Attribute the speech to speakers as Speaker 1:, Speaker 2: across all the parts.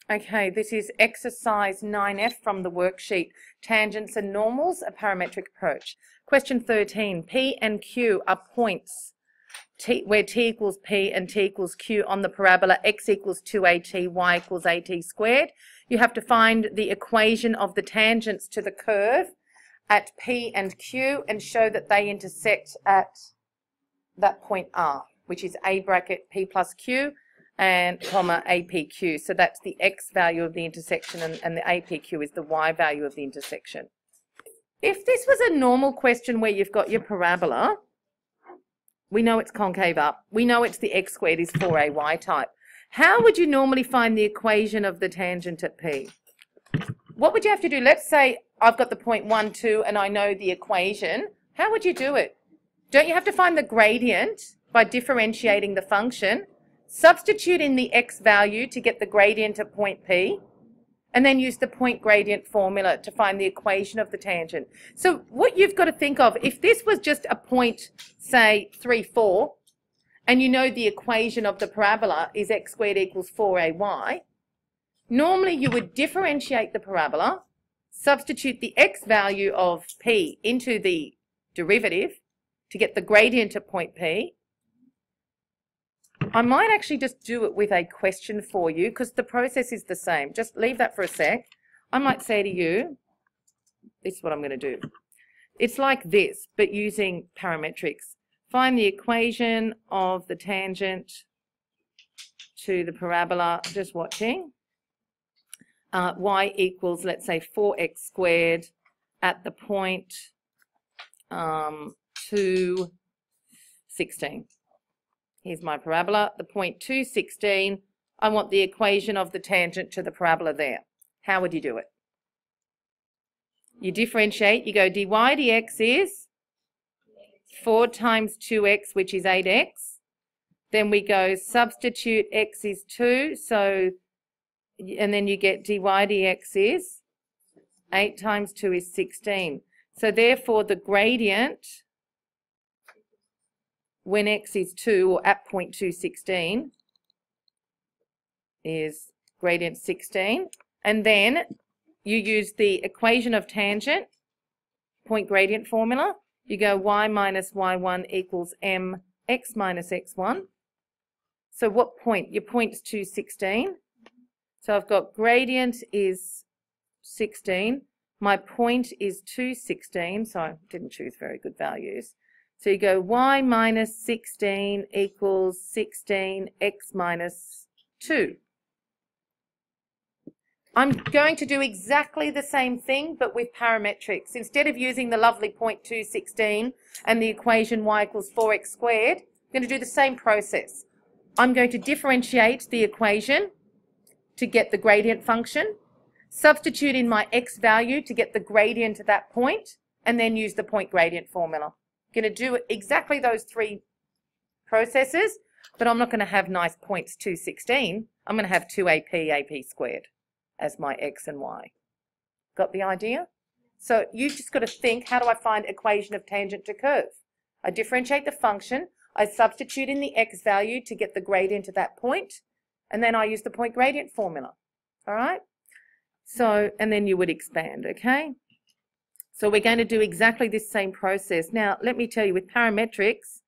Speaker 1: Okay, this is exercise 9F from the worksheet, Tangents and Normals, a Parametric Approach. Question 13, P and Q are points where T equals P and T equals Q on the parabola x equals 2at, y equals at squared. You have to find the equation of the tangents to the curve at P and Q and show that they intersect at that point R, which is A bracket P plus Q and comma APQ. So that's the X value of the intersection and the APQ is the Y value of the intersection. If this was a normal question where you've got your parabola, we know it's concave up. We know it's the X squared is 4AY type. How would you normally find the equation of the tangent at P? What would you have to do? Let's say I've got the point 1, 2 and I know the equation. How would you do it? Don't you have to find the gradient by differentiating the function? Substitute in the X value to get the gradient at point P, and then use the point gradient formula to find the equation of the tangent. So what you've got to think of, if this was just a point, say 3, 4, and you know the equation of the parabola is x squared equals 4ay, normally you would differentiate the parabola, substitute the X value of P into the derivative to get the gradient at point P. I might actually just do it with a question for you because the process is the same. Just leave that for a sec. I might say to you, this is what I'm going to do. It's like this, but using parametrics. Find the equation of the tangent to the parabola, just watching. Y equals, let's say, 4x squared at the point 2, 16. Here's my parabola, the point 2, 16. I want the equation of the tangent to the parabola there. How would you do it? You differentiate, you go dy dx is 4 times 2x, which is 8x. Then we go substitute x is 2, so, and then you get dy dx is 8 times 2 is 16. So therefore the gradient when x is 2 or at point 2, 16 is gradient 16. And then you use the equation of tangent, point gradient formula. You go y minus y1 equals mx minus x1. So what point? Your point is 2, 16. So I've got gradient is 16. My point is 2, 16. So I didn't choose very good values. So you go y minus 16 equals 16 x minus 2. I'm going to do exactly the same thing but with parametrics. Instead of using the lovely point 2, 16 and the equation y equals 4x squared, I'm going to do the same process. I'm going to differentiate the equation to get the gradient function, substitute in my x value to get the gradient at that point, and then use the point gradient formula. Going to do exactly those 3 processes, but I'm not going to have nice points 2, 16. I'm going to have 2AP, AP squared as my x and y. Got the idea? So you've just got to think, how do I find equation of tangent to curve? I differentiate the function, I substitute in the x value to get the gradient at that point, and then I use the point gradient formula. All right? So, and then you would expand, okay? So we're going to do exactly this same process. Now, let me tell you, with parametrics,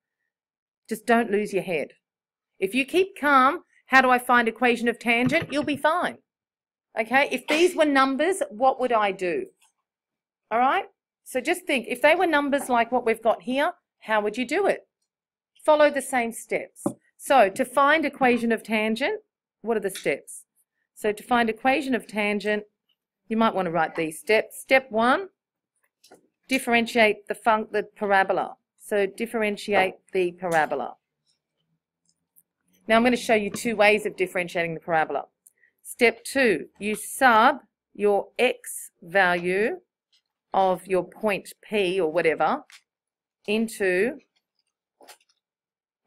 Speaker 1: just don't lose your head. If you keep calm, how do I find equation of tangent? You'll be fine. Okay, if these were numbers, what would I do? All right, so just think, if they were numbers like what we've got here, how would you do it? Follow the same steps. So to find equation of tangent, what are the steps? So to find equation of tangent, you might want to write these steps. Step 1, differentiate the parabola. So differentiate the parabola. Now I'm going to show you 2 ways of differentiating the parabola. Step 2, you sub your x value of your point P or whatever into,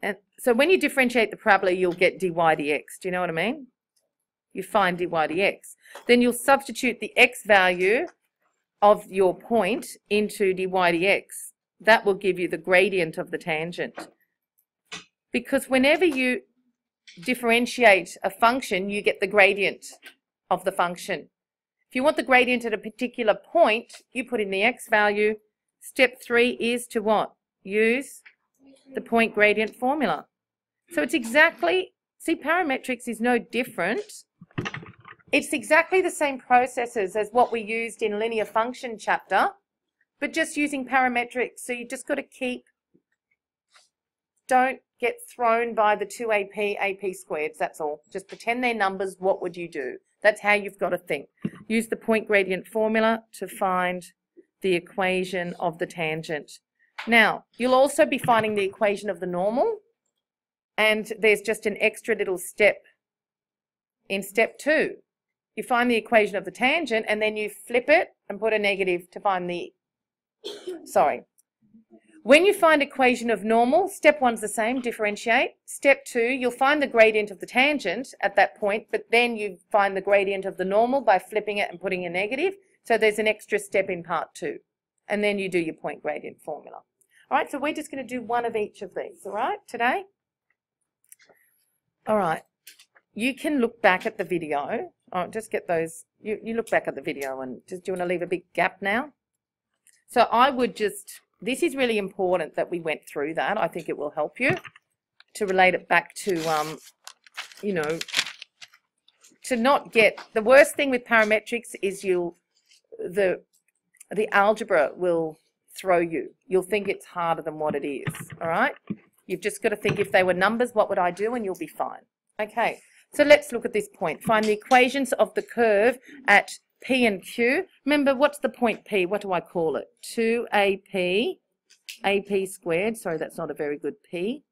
Speaker 1: and so when you differentiate the parabola, you'll get dy dx. Do you know what I mean? You find dy dx. Then you'll substitute the x value of your point into dy dx. That will give you the gradient of the tangent. Because whenever you differentiate a function, you get the gradient of the function. If you want the gradient at a particular point, you put in the x value. Step 3 is to what? Use the point gradient formula. So it's exactly, see, parametrics is no different. It's exactly the same processes as what we used in linear function chapter, but just using parametrics. So you just got to keep, don't get thrown by the 2AP, AP squareds, that's all. Just pretend they're numbers, what would you do? That's how you've got to think. Use the point gradient formula to find the equation of the tangent. Now, you'll also be finding the equation of the normal, and there's just an extra little step in step 2. You find the equation of the tangent, and then you flip it and put a negative to find the, When you find equation of normal, step 1's the same, differentiate. Step 2, you'll find the gradient of the tangent at that point, but then you find the gradient of the normal by flipping it and putting a negative. So there's an extra step in part 2. And then you do your point gradient formula. All right, so we're just going to do one of each of these, all right, today? All right, you can look back at the video. Oh, just get those, you look back at the video and just, do you want to leave a big gap now? So I would just, this is really important that we went through that. I think it will help you to relate it back to, you know, to not get, the worst thing with parametrics is the algebra will throw you. You'll think it's harder than what it is, all right? You've just got to think, if they were numbers, what would I do? And you'll be fine. Okay, so let's look at this point. Find the equations of the curve at P and Q. Remember, what's the point P? What do I call it? 2AP, AP squared. Sorry, that's not a very good P.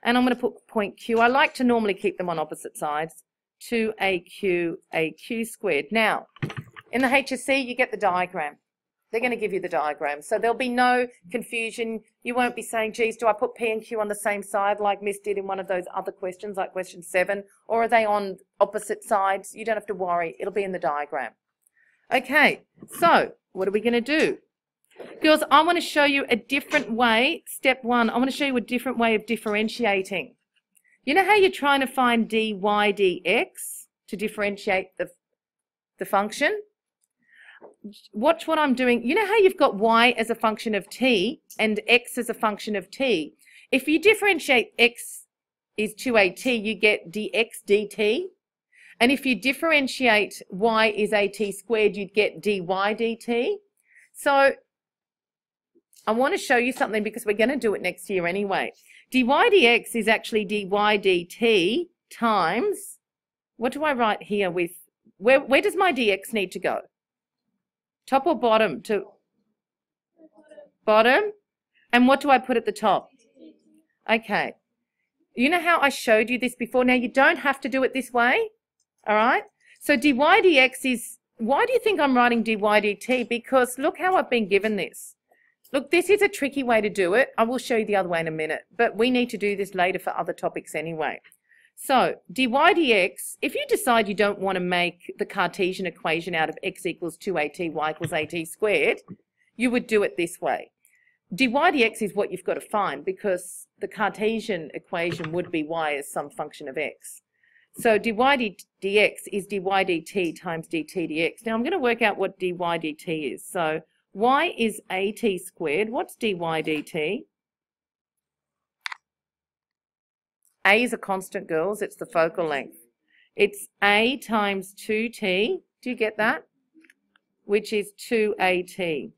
Speaker 1: And I'm going to put point Q. I like to normally keep them on opposite sides. 2AQ, AQ squared. Now, in the HSC, you get the diagram. They're going to give you the diagram. So there'll be no confusion. You won't be saying, geez, do I put P and Q on the same side like Miss did in one of those other questions, like question 7? Or are they on opposite sides? You don't have to worry. It'll be in the diagram. Okay, so what are we going to do? Girls, I want to show you a different way. Step 1, I want to show you a different way of differentiating. You know how you're trying to find dy dx to differentiate the function? Watch what I'm doing. You know how you've got y as a function of t and x as a function of t? If you differentiate x is 2at, you get dx dt. And if you differentiate y is at squared, you'd get dy dt. So I want to show you something because we're going to do it next year anyway. Dy dx is actually dy dt times, what do I write here with, where does my dx need to go? Top or bottom? To bottom. And what do I put at the top? Okay. You know how I showed you this before? Now you don't have to do it this way. All right. So dy dx is, why do you think I'm writing dy dt? Because look how I've been given this. Look, this is a tricky way to do it. I will show you the other way in a minute, but we need to do this later for other topics anyway. So dy dx, if you decide you don't want to make the Cartesian equation out of x equals 2at, y equals at squared, you would do it this way. Dy dx is what you've got to find because the Cartesian equation would be y as some function of x. So dy dx is dy dt times dt dx. Now I'm going to work out what dy dt is. So y is at squared. What's dy dt? A is a constant, girls. It's the focal length. It's a times 2t. Do you get that? Which is 2at.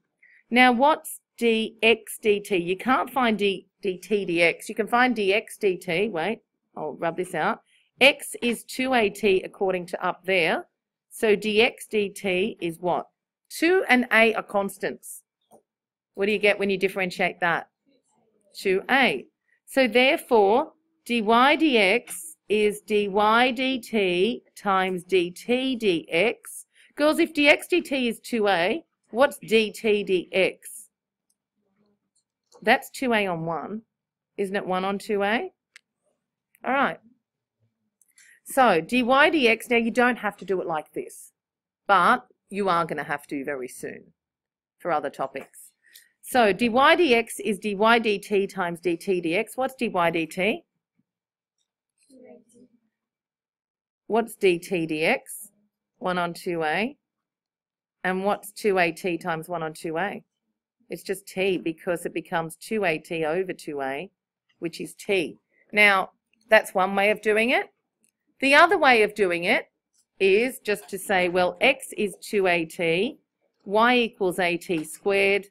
Speaker 1: Now, what's dx dt? You can't find dt dx. You can find dx dt. Wait, I'll rub this out. X is 2at according to up there. So dx dt is what? 2 and a are constants. What do you get when you differentiate that? 2a. So therefore, dy dx is dy dt times dt dx. Girls, if dx dt is 2a, what's dt dx? That's 2a on 1. Isn't it 1 on 2a? All right. So dy dx, now you don't have to do it like this, but you are going to have to very soon for other topics. So dy dx is dy dt times dt dx. What's dy dt? What's dt dx? 1 on 2a. And what's 2at times 1 on 2a? It's just t, because it becomes 2at over 2a, which is t. Now, that's one way of doing it. The other way of doing it is just to say, well, x is 2at, y equals at squared.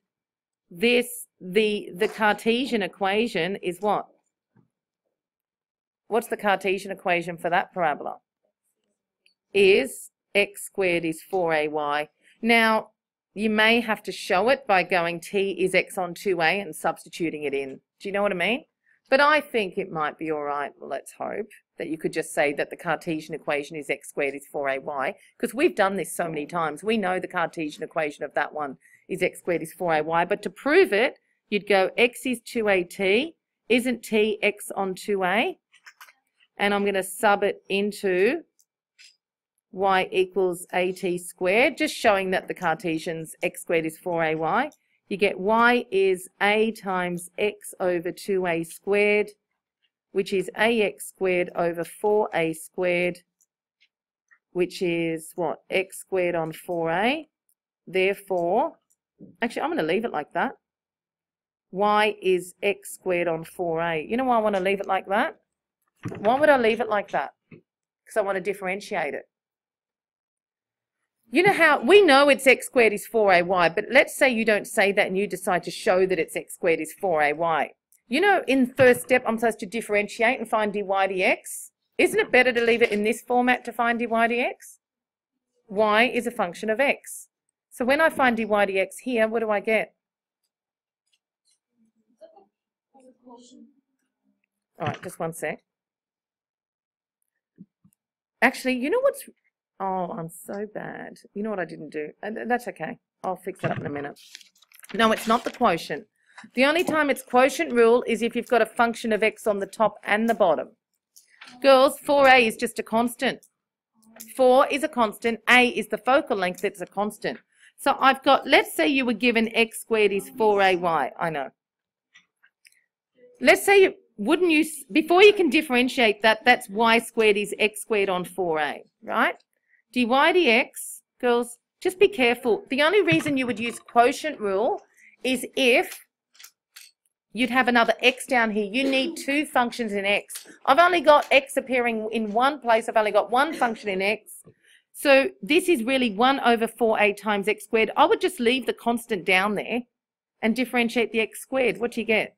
Speaker 1: This, the Cartesian equation is what? What's the Cartesian equation for that parabola? Is x squared is 4ay. Now, you may have to show it by going t is x on 2a and substituting it in. Do you know what I mean? But I think it might be all right, well, let's hope, that you could just say that the Cartesian equation is x squared is 4ay, because we've done this so many times. We know the Cartesian equation of that one is x squared is 4ay, but to prove it, you'd go x is 2at, isn't t x on 2a? And I'm going to sub it into y equals at squared, just showing that the Cartesian's x squared is 4ay. You get y is a times x over 2a squared, which is ax squared over 4a squared, which is what? X squared on 4a. Therefore, actually, I'm going to leave it like that. Y is x squared on 4a. You know why I want to leave it like that? Why would I leave it like that? Because I want to differentiate it. You know how, we know it's x squared is 4ay, but let's say you don't say that and you decide to show that it's x squared is 4ay. You know, in the first step, I'm supposed to differentiate and find dy dx. Isn't it better to leave it in this format to find dy dx? Y is a function of x. So when I find dy dx here, what do I get? All right, just one sec. Actually, you know what's... Oh, I'm so bad. You know what I didn't do? That's okay. I'll fix that up in a minute. No, it's not the quotient. The only time it's quotient rule is if you've got a function of x on the top and the bottom. Girls, 4a is just a constant. 4 is a constant. A is the focal length. It's a constant. So I've got, let's say you were given x squared is 4ay. I know. Let's say you, wouldn't you, before you can differentiate that, that's y squared is x squared on 4a, right? Dy dx, girls, just be careful. The only reason you would use quotient rule is if you'd have another x down here. You need two functions in x. I've only got x appearing in one place. I've only got one function in x. So this is really 1 over 4a times x squared. I would just leave the constant down there and differentiate the x squared. What do you get?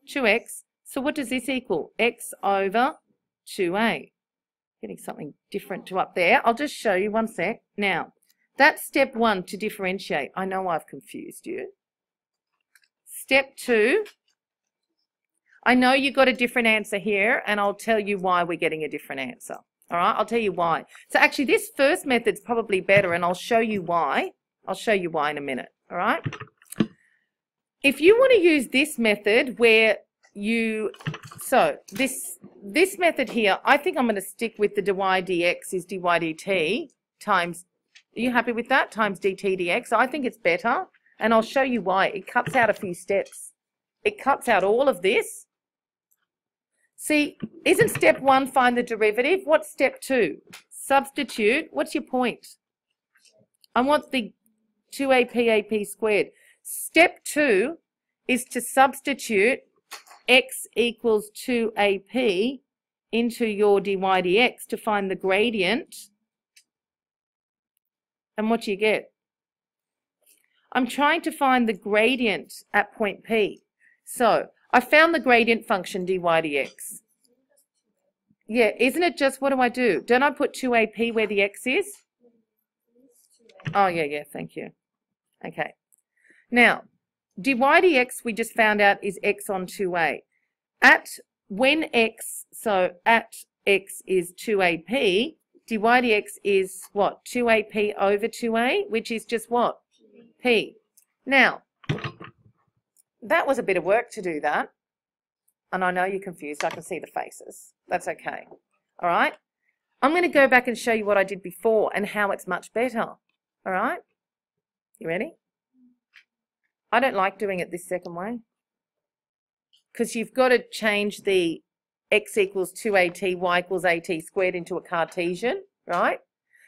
Speaker 1: 2x. So what does this equal? X over 2a. Getting something different to up there. I'll just show you one sec. Now, that's step 1 to differentiate. I know I've confused you. Step 2, I know you got a different answer here, and I'll tell you why we're getting a different answer. All right, I'll tell you why. So actually, this first method's probably better, and I'll show you why. I'll show you why in a minute. All right. If you want to use this method where you, so this method here, I think I'm going to stick with the dy dx is dy dt times, are you happy with that? Times dt dx. I think it's better, and I'll show you why. It cuts out a few steps. It cuts out all of this. See, isn't step 1 find the derivative? What's step 2? Substitute. What's your point? I want the 2ap squared. Step 2 is to substitute x equals 2ap into your dy dx to find the gradient. And what do you get? I'm trying to find the gradient at point P. So I found the gradient function dy dx. Yeah, isn't it just, what do I do? Don't I put 2ap where the x is? Oh, yeah, thank you. Okay. Now, dy dx we just found out is x on 2a. When x, so at x is 2ap, dy dx is what? 2ap over 2a, which is just what? P. Now, that was a bit of work to do that. And I know you're confused. I can see the faces. That's okay. All right? I'm going to go back and show you what I did before and how it's much better. All right? You ready? I don't like doing it this second way, because you've got to change the x equals 2at, y equals at squared into a Cartesian, right?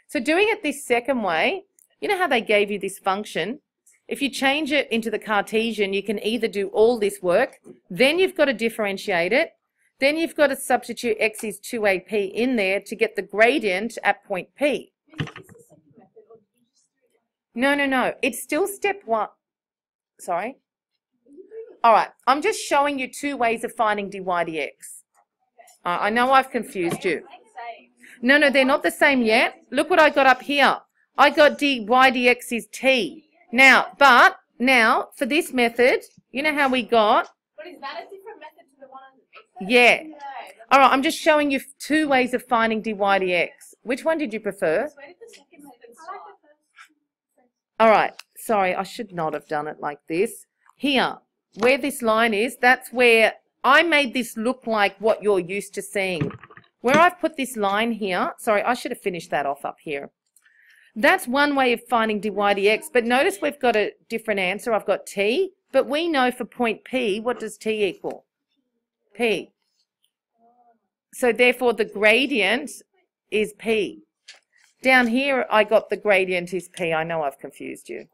Speaker 1: So doing it this second way, you know how they gave you this function? If you change it into the Cartesian, you can either do all this work, then you've got to differentiate it, then you've got to substitute x is 2AP in there to get the gradient at point P. No. It's still step one. Sorry? All right. I'm just showing you two ways of finding dy dx. I know I've confused you. No, they're not the same yet. Look what I got up here. I got dy dx is t. Now, for this method, you know how we got?
Speaker 2: But is that a different method to the one on the method?
Speaker 1: Yeah. All right, I'm just showing you two ways of finding dy dx. Which one did you prefer?
Speaker 2: Where did the second method start?
Speaker 1: All right, sorry, I should not have done it like this. Here, where this line is, that's where I made this look like what you're used to seeing. Where I've put this line here, sorry, I should have finished that off up here. That's one way of finding dy dx, but notice we've got a different answer. I've got t, but we know for point P, what does t equal? P. So therefore the gradient is P. Down here I got the gradient is P. I know I've confused you.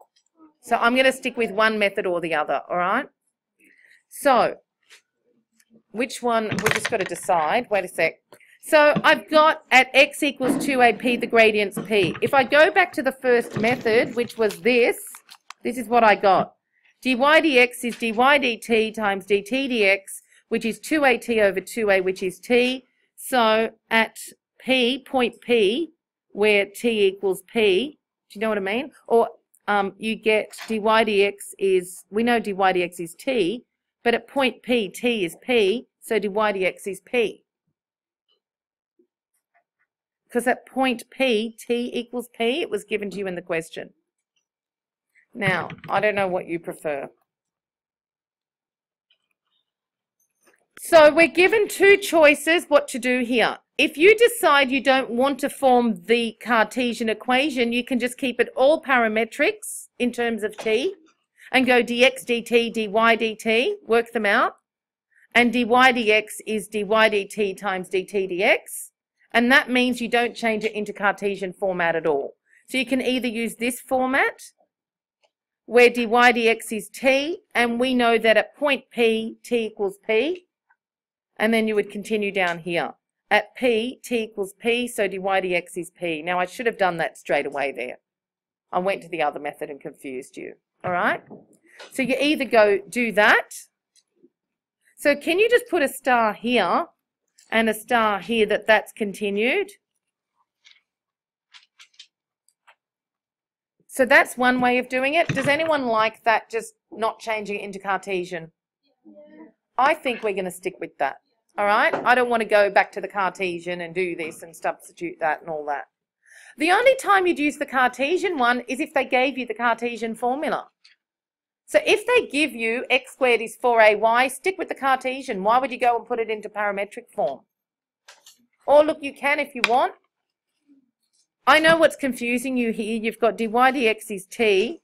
Speaker 1: So I'm going to stick with one method or the other, all right? So which one, we just got to decide. Wait a sec. So I've got at x equals 2AP, the gradient's P. If I go back to the first method, which was this is what I got. dy dx is dy dt times dt dx, which is 2at over 2a, which is t. So at P, point P, where t equals P, do you know what I mean? Or you get dy dx is, we know dy dx is t, but at point P, t is P, so dy dx is P. Because at point P, t equals P, it was given to you in the question. Now, I don't know what you prefer. So we're given two choices what to do here. If you decide you don't want to form the Cartesian equation, you can just keep it all parametrics in terms of t and go dx dt, dy dt, work them out. And dy dx is dy dt times dt dx. And that means you don't change it into Cartesian format at all. So you can either use this format, where dy dx is t, and we know that at point P, t equals P, and then you would continue down here. At P, t equals P, so dy dx is P. Now, I should have done that straight away there. I went to the other method and confused you. All right? So you either go do that. So can you just put a star here and a star here that's continued? So that's one way of doing it. Does anyone like that, just not changing it into Cartesian? Yeah. I think we're going to stick with that. All right? I don't want to go back to the Cartesian and do this and substitute that and all that. The only time you'd use the Cartesian one is if they gave you the Cartesian formula. So if they give you x squared is 4ay, stick with the Cartesian. Why would you go and put it into parametric form? Or look, you can if you want. I know what's confusing you here. You've got dy dx is t,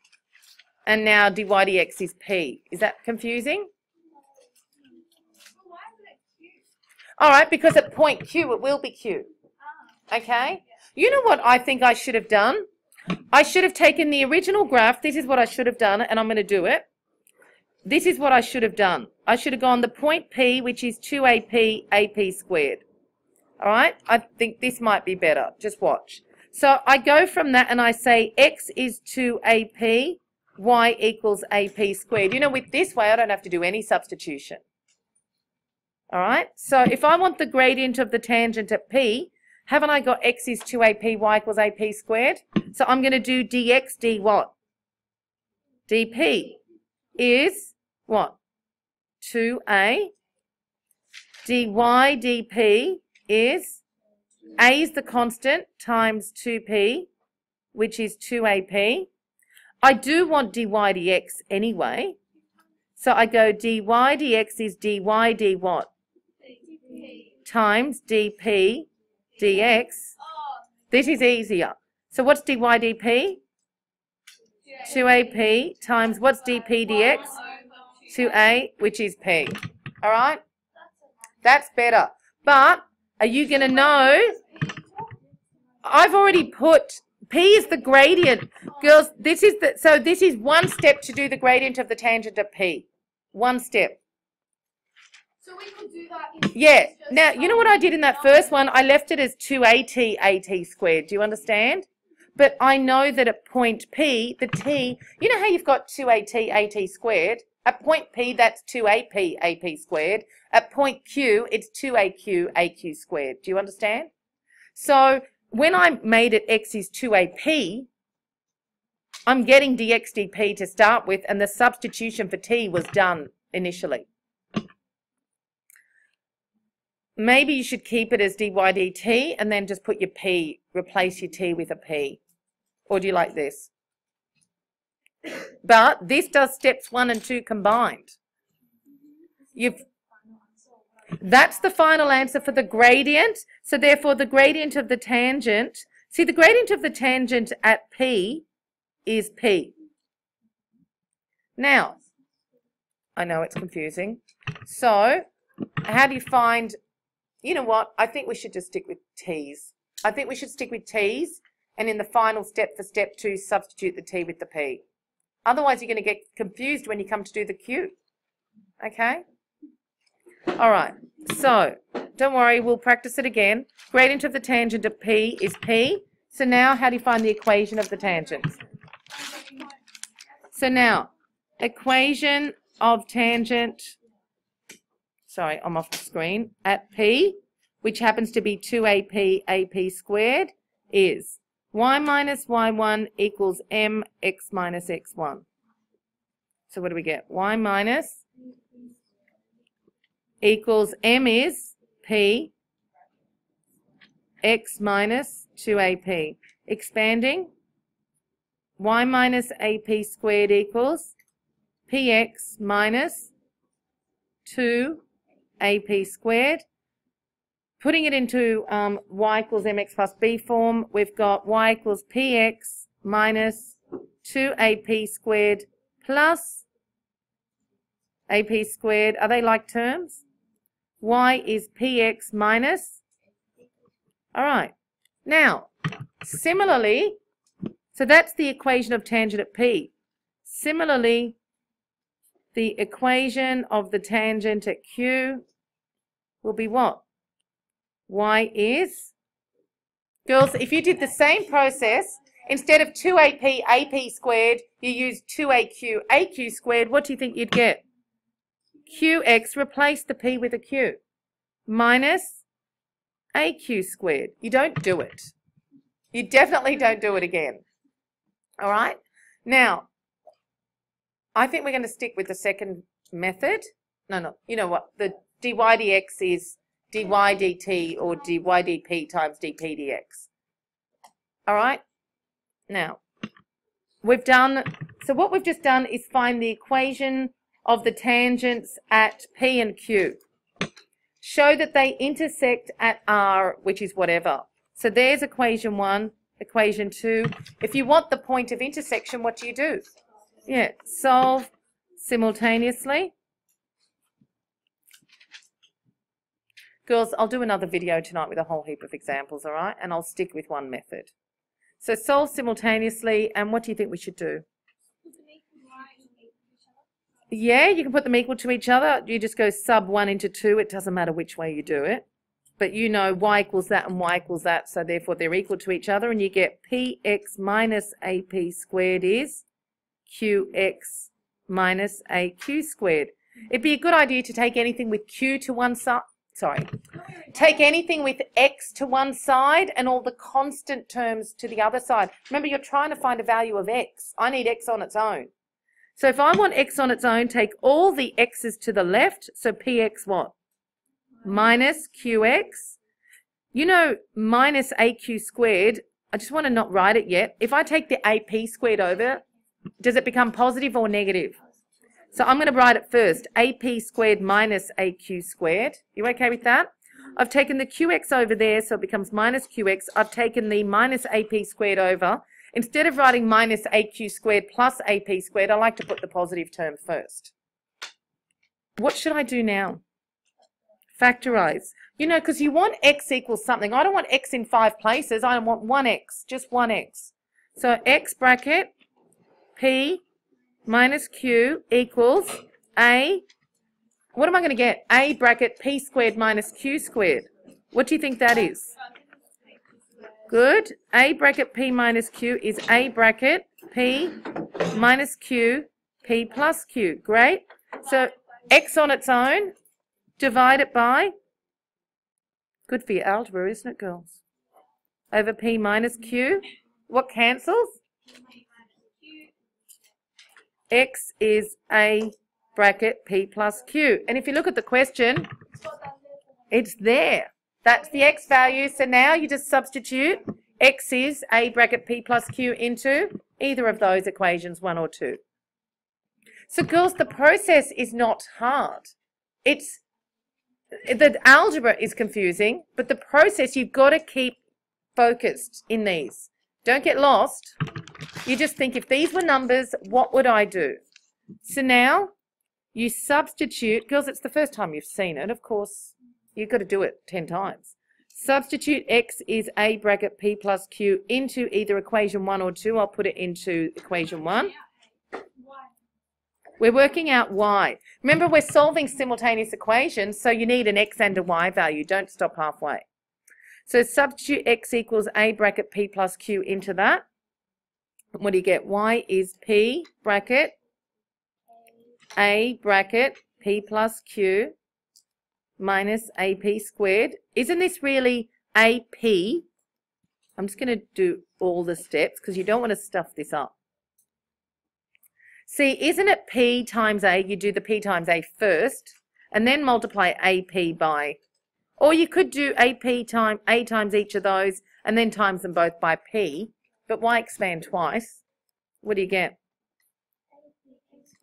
Speaker 1: and now dy dx is p. Is that confusing? All right, because at point Q, it will be Q. Okay? You know what I think I should have done? I should have taken the original graph. This is what I should have done, and I'm going to do it. This is what I should have done. I should have gone the point P, which is 2AP, AP squared. All right? I think this might be better. Just watch. So I go from that and I say x is 2AP, y equals AP squared. You know, with this way, I don't have to do any substitution. All right? So if I want the gradient of the tangent at P, haven't I got x is 2AP, y equals AP squared? So I'm going to do dx, d what? dp is what? 2a. dy dp is, a is the constant, times 2p, which is 2ap. I do want dy dx anyway. So I go dy dx is dy d what? Times dp dx. This is easier. So what's dy dp? 2ap times what's dp dx? 2a, which is p. All right? That's better. But are you going to know? I've already put, P is the gradient. Girls, this is one step to do the gradient of the tangent of P. One step.
Speaker 2: So we could do that in
Speaker 1: Yeah. Now, you know what I did in that first one? I left it as 2AT AT squared. Do you understand? But I know that at point P, the T, you know how you've got 2AT AT squared? At point P, that's 2AP AP squared. At point Q, it's 2AQ AQ squared. Do you understand? So when I made it X is 2AP, I'm getting dx dp to start with, and the substitution for T was done initially. Maybe you should keep it as dy dt and then just put your P, replace your T with a P. Or do you like this? But this does steps 1 and 2 combined. That's the final answer for the gradient. So therefore the gradient of the tangent, see the gradient of the tangent at P is P. Now, I know it's confusing. So how do you find, you know what, I think we should just stick with T's. I think we should stick with T's, and in the final step for step 2, substitute the T with the P. Otherwise, you're going to get confused when you come to do the Q. Okay? All right. So, don't worry, we'll practice it again. Gradient of the tangent of P is P. So now, how do you find the equation of the tangent? So now, equation of tangent, sorry, I'm off the screen, at P, which happens to be 2AP AP squared, is y minus y1 equals mx minus x1. So what do we get? Y minus equals m is P, x minus 2AP. Expanding, y minus AP squared equals px minus 2AP squared. Putting it into y equals mx plus b form, we've got y equals px minus 2AP squared plus AP squared. Are they like terms? Y is px minus. All right. Now, similarly, so that's the equation of tangent at P. Similarly, the equation of the tangent at Q will be what? Y is, girls, if you did the same process, instead of 2AP AP squared, you use 2AQ AQ squared, what do you think you'd get? QX, replace the P with a Q, minus AQ squared. You don't do it. You definitely don't do it again. All right? Now, I think we're going to stick with the second method. No, you know what? The dy dx is dy dt or dy dp times dp dx. All right? Now, so what we've just done is find the equation of the tangents at P and Q. Show that they intersect at R, which is whatever. So there's equation 1, equation 2. If you want the point of intersection, what do? Yeah, solve simultaneously. Girls, I'll do another video tonight with a whole heap of examples, all right? And I'll stick with one method. So solve simultaneously, and what do you think we should do? Yeah, you can put them equal to each other. You just go sub 1 into 2. It doesn't matter which way you do it. But you know y equals that and y equals that, so therefore they're equal to each other. And you get px minus ap squared is qx minus aq squared. It'd be a good idea to take anything with q to one side. Sorry. Take anything with x to one side and all the constant terms to the other side. Remember, you're trying to find a value of x. I need x on its own. So if I want x on its own, take all the x's to the left. So px what? Minus qx. You know, minus aq squared, I just want to not write it yet. If I take the ap squared over, does it become positive or negative? So I'm going to write it first. ap squared minus aq squared. You okay with that? I've taken the qx over there, so it becomes minus qx. I've taken the minus ap squared over. Instead of writing minus aq squared plus ap squared, I like to put the positive term first. What should I do now? Factorize. You know, because you want x equals something. I don't want x in 5 places. I want 1x, just 1x. So x bracket p minus q equals a, what am I going to get? A bracket p squared minus q squared. What do you think that is? Good. A bracket p minus q is a bracket p minus q, p plus q. Great. So x on its own, divide it by, good for your algebra, isn't it, girls? Over p minus q. What cancels? X is a bracket p plus q. And if you look at the question, it's there. That's the x value. So now you just substitute x is a bracket p plus q into either of those equations, 1 or 2. So girls, the process is not hard. It's the algebra is confusing, but the process, you've got to keep focused in these. Don't get lost. You just think, if these were numbers, what would I do? So now you substitute, girls, it's the first time you've seen it, of course. You've got to do it 10 times. Substitute x is a bracket p plus q into either equation 1 or 2. I'll put it into equation 1. We're working out y. Remember, we're solving simultaneous equations, so you need an x and a y value. Don't stop halfway. So substitute x equals a bracket p plus q into that. What do you get? Y is p bracket a bracket p plus q minus ap squared. Isn't this really AP? I'm just going to do all the steps because you don't want to stuff this up. See, isn't it P times A? You do the P times A first and then multiply AP by, or you could do AP times A times each of those and then times them both by P. But why expand twice? What do you get?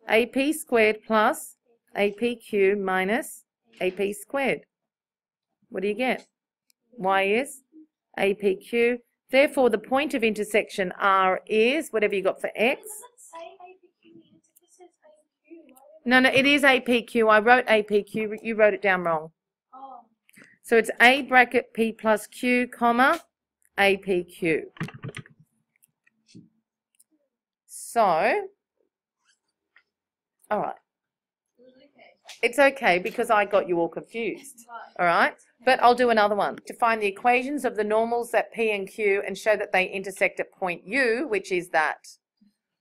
Speaker 1: AP squared plus APQ minus AP squared. What do you get? Y is APQ. Therefore, the point of intersection R is whatever you got for X. No, it is APQ. I wrote APQ. You wrote it down wrong. Oh. So it's A bracket P plus Q, comma, APQ. So, all right. It's okay because I got you all confused. All right. But I'll do another one. To find the equations of the normals at P and Q and show that they intersect at point U, which is that.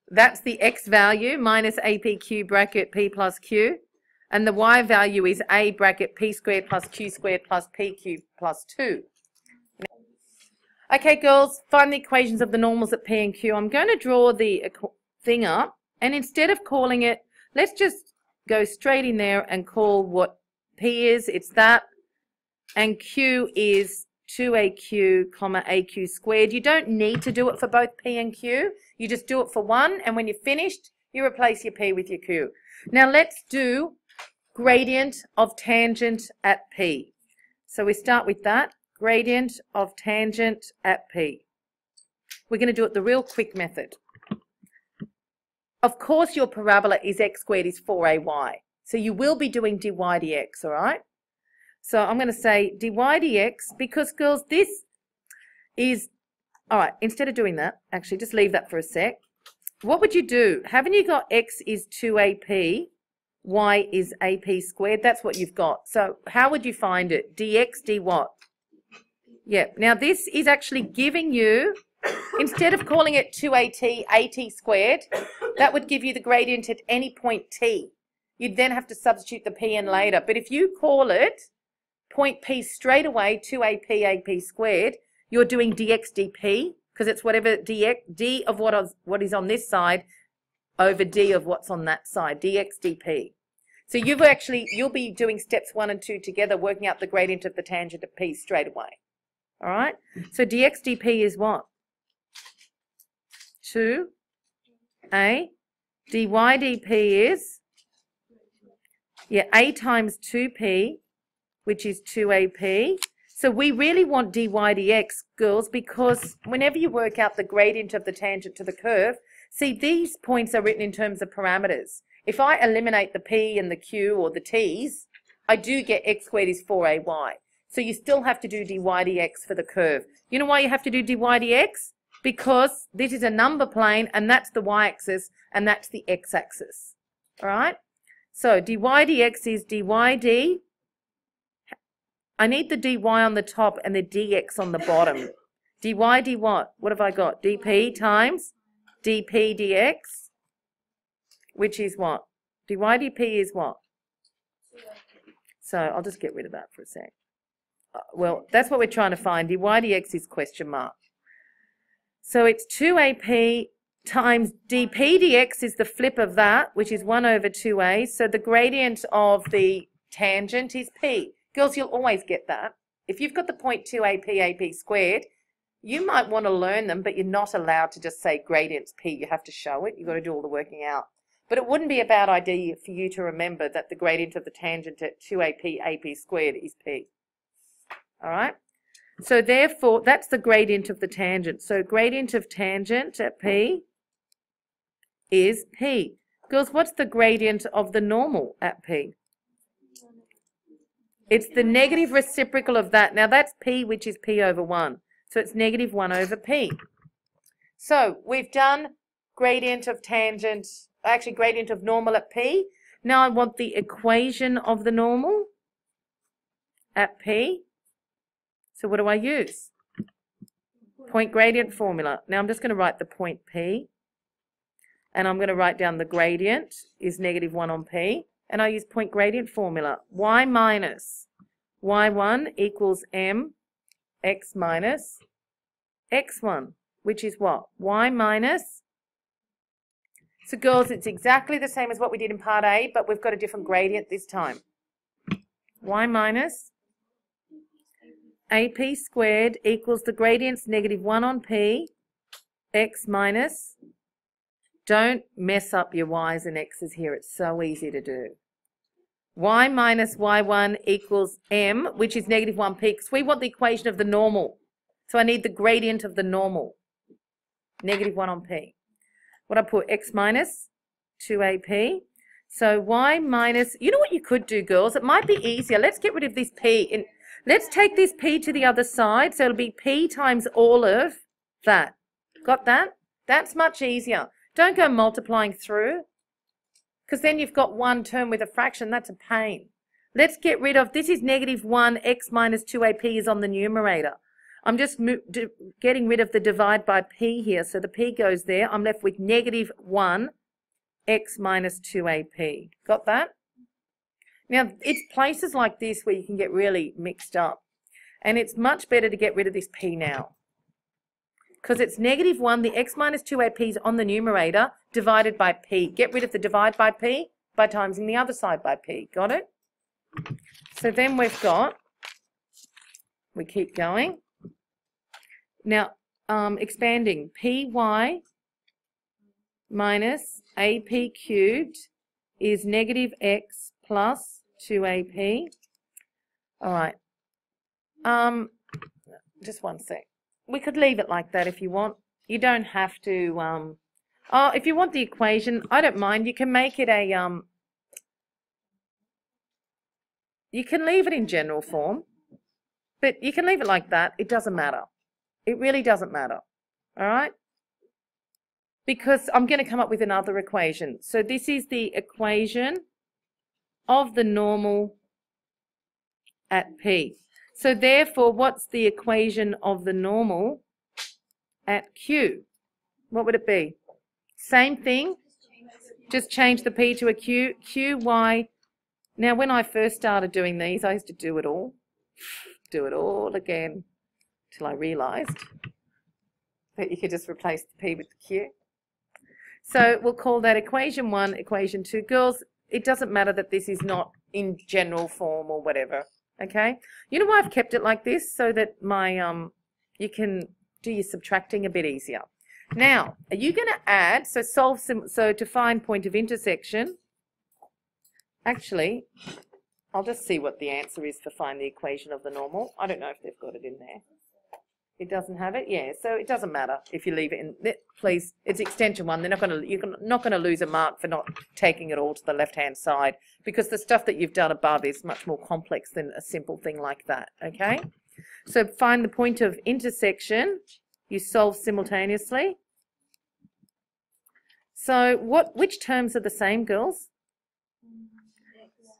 Speaker 1: That's the X value minus APQ bracket P plus Q. And the Y value is A bracket P squared plus Q squared plus PQ plus 2. Okay, girls, find the equations of the normals at P and Q. I'm going to draw the thing up. And instead of calling it, let's just go straight in there and call what P is. It's that. And Q is 2AQ, comma, AQ squared. You don't need to do it for both P and Q. You just do it for one, and when you're finished, you replace your P with your Q. Now let's do gradient of tangent at P. So we start with that, gradient of tangent at P. We're going to do it the real quick method. Of course, your parabola is x squared is 4ay. So you will be doing dy dx, all right? So I'm going to say dy dx because, girls, this is, all right, instead of doing that, actually, just leave that for a sec. What would you do? Haven't you got x is 2ap, y is ap squared? That's what you've got. So how would you find it? dx, d what? Yeah, now this is actually giving you, instead of calling it 2at, at squared, that would give you the gradient at any point t. You'd then have to substitute the p in later. But if you call it point P straight away, 2AP, AP squared, you're doing dx dp, because it's whatever dx, d of what is on this side over d of what's on that side, dx dp. So you'll be doing steps 1 and 2 together, working out the gradient of the tangent of P straight away. All right? So dx dp is what? 2a. dy dp is, yeah, a times 2p, which is 2AP. So we really want dy dx, girls, because whenever you work out the gradient of the tangent to the curve, see, these points are written in terms of parameters. If I eliminate the p and the q or the t's, I do get x squared is 4ay. So you still have to do dy dx for the curve. You know why you have to do dy dx? Because this is a number plane, and that's the y-axis, and that's the x-axis. All right? So dy dx is dy d. I need the dy on the top and the dx on the bottom. Dy d what? What have I got? dp times dp dx, which is what? Dy dp is what? So I'll just get rid of that for a sec. Well, that's what we're trying to find. Dy dx is question mark. So it's 2ap times dp dx is the flip of that, which is 1 over 2a. So the gradient of the tangent is p. Girls, you'll always get that. If you've got the point 2ap ap squared, you might want to learn them, but you're not allowed to just say gradient's p. You have to show it. You've got to do all the working out. But it wouldn't be a bad idea for you to remember that the gradient of the tangent at 2ap ap squared is p. All right? So therefore, that's the gradient of the tangent. So gradient of tangent at p is p. Girls, what's the gradient of the normal at p? It's the negative reciprocal of that. Now that's p, which is p over 1. So it's negative 1 over p. So we've done gradient of tangent, actually gradient of normal at p. Now I want the equation of the normal at p. So what do I use? Point gradient formula. Now I'm just going to write the point p. And I'm going to write down the gradient is negative 1 on p. And I use point gradient formula. Y minus y1 equals m x minus x1, which is what? Y minus. So girls, it's exactly the same as what we did in part A, but we've got a different gradient this time. Y minus ap squared equals the gradient's negative 1 on p, x minus. Don't mess up your y's and x's here. It's so easy to do. Y minus y1 equals m, which is negative 1p, because we want the equation of the normal. So I need the gradient of the normal, negative 1 on p. What I put? X minus 2ap. So y minus, you know what you could do, girls? It might be easier. Let's get rid of this p. Let's take this p to the other side. So it'll be p times all of that. Got that? That's much easier. Don't go multiplying through, because then you've got one term with a fraction. That's a pain. Let's get rid of, this is negative 1, x minus 2ap is on the numerator. I'm just getting rid of the divide by p here. So the p goes there. I'm left with negative 1, x minus 2ap. Got that? Now, it's places like this where you can get really mixed up. And it's much better to get rid of this p now, because it's negative 1, the x minus 2ap is on the numerator, divided by p. Get rid of the divide by p by timesing the other side by p. Got it? So then we've got, we keep going. Now, expanding, py minus ap cubed is negative x plus 2ap. All right. Just one sec. We could leave it like that if you want. You don't have to, if you want the equation, I don't mind. You can make it a, you can leave it in general form, but you can leave it like that. It doesn't matter. It really doesn't matter. All right? Because I'm going to come up with another equation. So this is the equation of the normal at P. So therefore, what's the equation of the normal at Q? What would it be? Same thing, just change the P to a Q. QY. Now, when I first started doing these, I used to do it all again, till I realised that you could just replace the P with the Q. So we'll call that equation 1, equation 2. Girls, it doesn't matter that this is not in general form or whatever, okay? You know why I've kept it like this? So that my you can do your subtracting a bit easier. Now, are you going to add, so to find point of intersection, actually, I'll just see what the answer is for find the equation of the normal. I don't know if they've got it in there. It doesn't have it, yeah. So it doesn't matter if you leave it in. Please, it's extension 1. They're not going to. You're not going to lose a mark for not taking it all to the left-hand side, because the stuff that you've done above is much more complex than a simple thing like that. Okay. So find the point of intersection. You solve simultaneously. So which terms are the same, girls?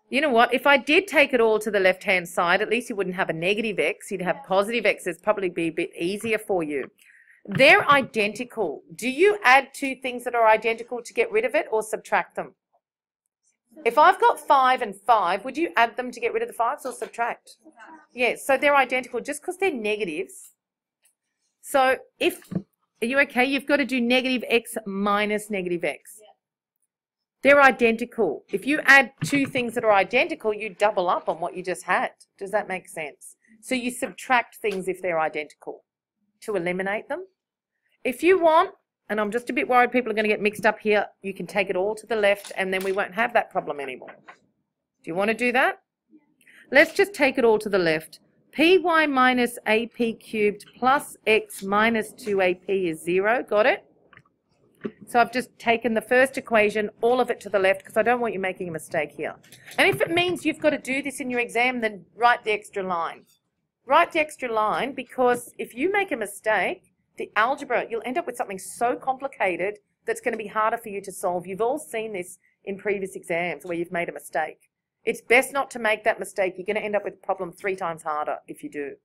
Speaker 1: You know what? If I did take it all to the left-hand side, at least you wouldn't have a negative x. You'd have positive x. It'd probably be a bit easier for you. They're identical. Do you add two things that are identical to get rid of it or subtract them? If I've got 5 and 5, would you add them to get rid of the 5s or subtract? Yes, so they're identical just because they're negatives. So are you okay? You've got to do negative x minus negative x. They're identical. If you add two things that are identical, you double up on what you just had. Does that make sense? So you subtract things if they're identical to eliminate them. If you want, and I'm just a bit worried people are going to get mixed up here, you can take it all to the left and then we won't have that problem anymore. Do you want to do that? Let's just take it all to the left. Py minus ap cubed plus x minus 2ap is 0. Got it? So I've just taken the first equation, all of it to the left, because I don't want you making a mistake here. And if it means you've got to do this in your exam, then write the extra line. Write the extra line, because if you make a mistake, the algebra, you'll end up with something so complicated that's going to be harder for you to solve. You've all seen this in previous exams where you've made a mistake. It's best not to make that mistake. You're going to end up with a problem 3 times harder if you do.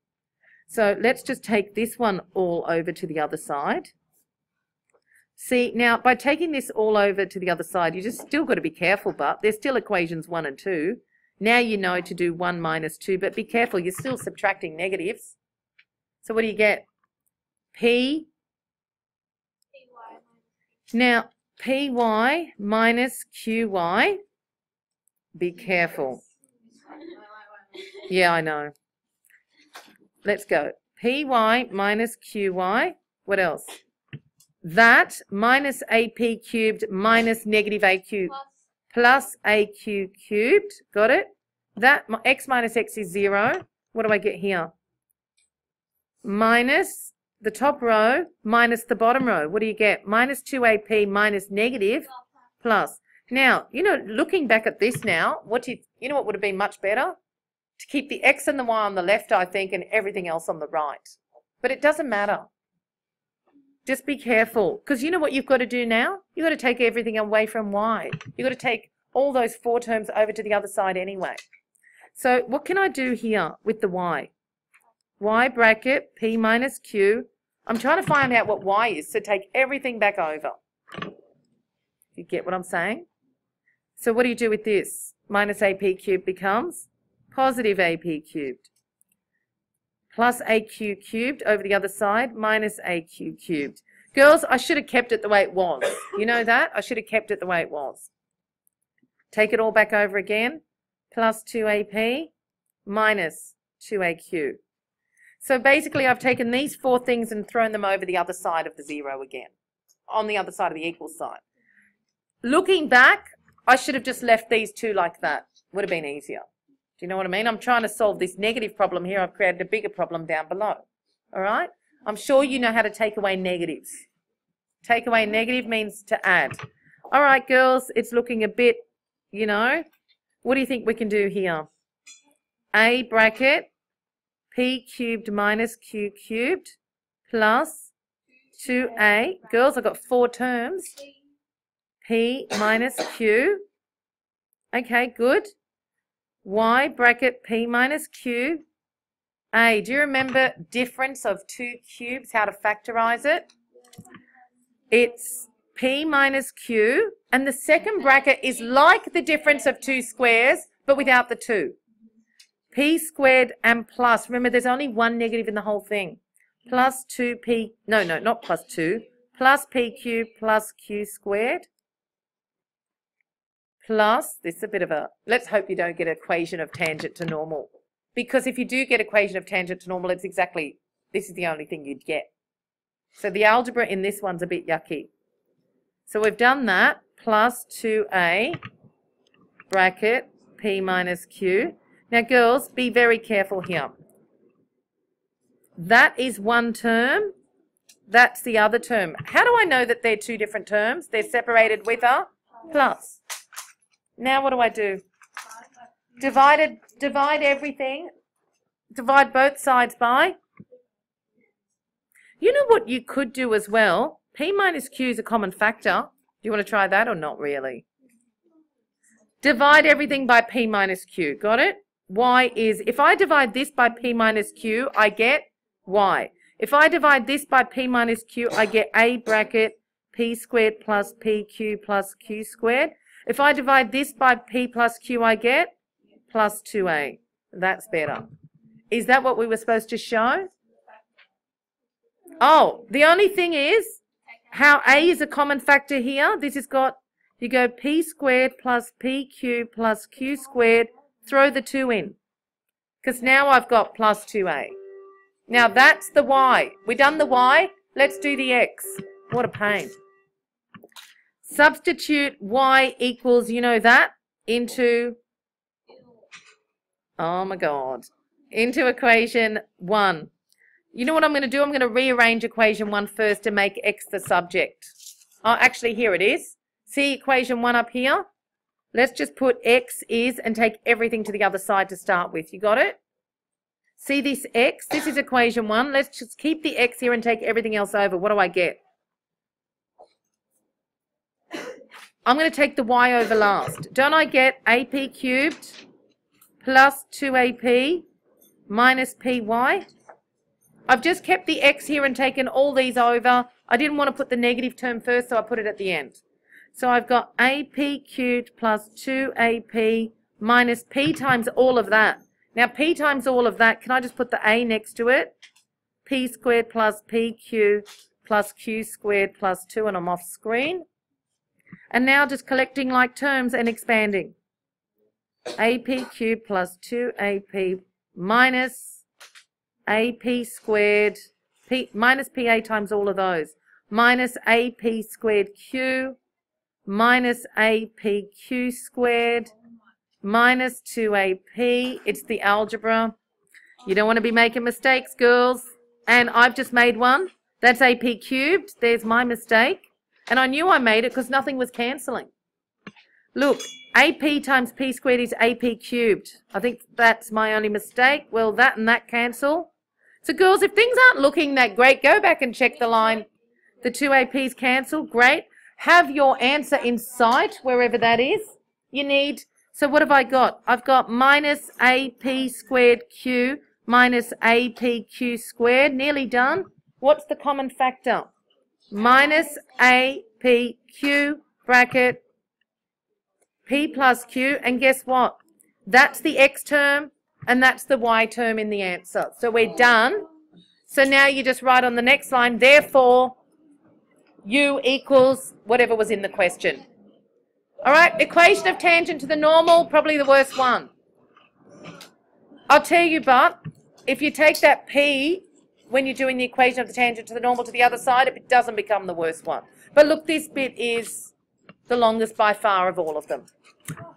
Speaker 1: So let's just take this one all over to the other side. See, now, by taking this all over to the other side, you just still got to be careful, but there's still equations 1 and 2. Now you know to do 1 minus 2, but be careful, you're still subtracting negatives. So what do you get? P. Now, Py minus Qy. Be careful. Yeah, I know. Let's go. Py minus Qy. What else? That minus ap cubed minus negative aq plus aq cubed. Got it? That x minus x is 0. What do I get here? Minus the top row minus the bottom row. What do you get? Minus 2ap minus negative plus. Now, you know, looking back at this now, you know what would have been much better? To keep the x and the y on the left, I think, and everything else on the right. But it doesn't matter. Just be careful, because you know what you've got to do now? You've got to take everything away from y. You've got to take all those 4 terms over to the other side anyway. So what can I do here with the y? Y bracket P minus Q. I'm trying to find out what y is, so take everything back over. You get what I'm saying? So what do you do with this? Minus AP cubed becomes positive AP cubed. Plus AQ cubed over the other side, minus AQ cubed. Girls, I should have kept it the way it was. You know that? I should have kept it the way it was. Take it all back over again. Plus 2AP minus 2AQ. So basically I've taken these 4 things and thrown them over the other side of the 0 again. On the other side of the equal sign. Looking back, I should have just left these 2 like that. Would have been easier. Do you know what I mean? I'm trying to solve this negative problem here. I've created a bigger problem down below. All right? I'm sure you know how to take away negatives. Take away negative means to add. All right, girls, it's looking a bit, you know. What do you think we can do here? A bracket P cubed minus Q cubed plus 2A. Girls, I've got 4 terms. P minus Q. Okay, good. Y bracket P minus Q. A. Do you remember difference of 2 cubes, how to factorize it? It's P minus Q. And the second bracket is like the difference of 2 squares, but without the 2. P squared and plus. Remember, there's only 1 negative in the whole thing. Plus 2P. No, not plus 2. Plus P cubed plus Q squared. Plus, this is a bit of a, let's hope you don't get equation of tangent to normal. Because if you do get equation of tangent to normal, it's exactly, this is the only thing you'd get. So the algebra in this one's a bit yucky. So we've done that, plus 2A, bracket, P minus Q. Now girls, be very careful here. That is one term. That's the other term. How do I know that they're two different terms? They're separated with a plus. Now what do I do? Divide everything. Divide both sides by. You know what you could do as well? P minus Q is a common factor. Do you want to try that or not really? Divide everything by P minus Q. Got it? Y is, if I divide this by P minus Q, I get Y. If I divide this by P minus Q, I get A bracket P squared plus PQ plus Q squared. If I divide this by P plus Q, I get plus 2A. That's better. Is that what we were supposed to show? Oh, the only thing is how A is a common factor here. This has got, you go P squared plus PQ plus Q squared, throw the 2 in. Because now I've got plus 2A. Now that's the Y. We've done the Y. Let's do the X. What a pain. Substitute Y equals, you know that, into, oh my God, into equation 1. You know what I'm going to do? I'm going to rearrange equation 1 first to make X the subject. Oh, actually, here it is. See equation 1 up here? Let's just put X is and take everything to the other side to start with. You got it? See this X? This is equation 1. Let's just keep the X here and take everything else over. What do I get? I'm going to take the Y over last. Don't I get AP cubed plus 2AP minus PY? I've just kept the X here and taken all these over. I didn't want to put the negative term first, so I put it at the end. So I've got AP cubed plus 2AP minus P times all of that. Now P times all of that, can I just put the A next to it? P squared plus PQ plus Q squared plus 2, and I'm off screen. And now just collecting like terms and expanding. AP cubed plus 2AP minus AP squared, P minus PA times all of those, minus AP squared Q minus APQ squared minus 2AP. It's the algebra. You don't want to be making mistakes, girls. And I've just made one. That's AP cubed. There's my mistake. And I knew I made it because nothing was cancelling. Look, AP times P squared is AP cubed. I think that's my only mistake. Well, that and that cancel. So girls, if things aren't looking that great, go back and check the line. The 2 APs cancel. Great. Have your answer in sight, wherever that is. You need, so what have I got? I've got minus AP squared Q minus APQ squared. Nearly done. What's the common factor? Minus APQ bracket P plus Q. And guess what? That's the X term and that's the Y term in the answer. So we're done. So now you just write on the next line, therefore, U equals whatever was in the question. All right, equation of tangent to the normal, probably the worst one. I'll tell you, but if you take that P when you're doing the equation of the tangent to the normal to the other side, it doesn't become the worst one. But look, this bit is the longest by far of all of them.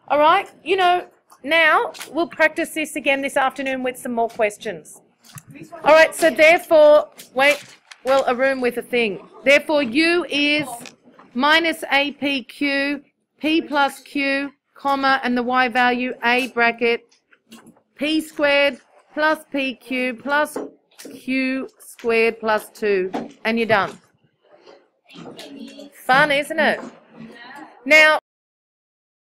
Speaker 1: All right, you know, now we'll practice this again this afternoon with some more questions. All right, so therefore, wait, well, a room with a thing. Therefore, U is minus APQ, P plus Q, comma, and the Y value, A bracket, P squared plus PQ plus Q squared plus 2. And you're done. Fun, isn't it? Now,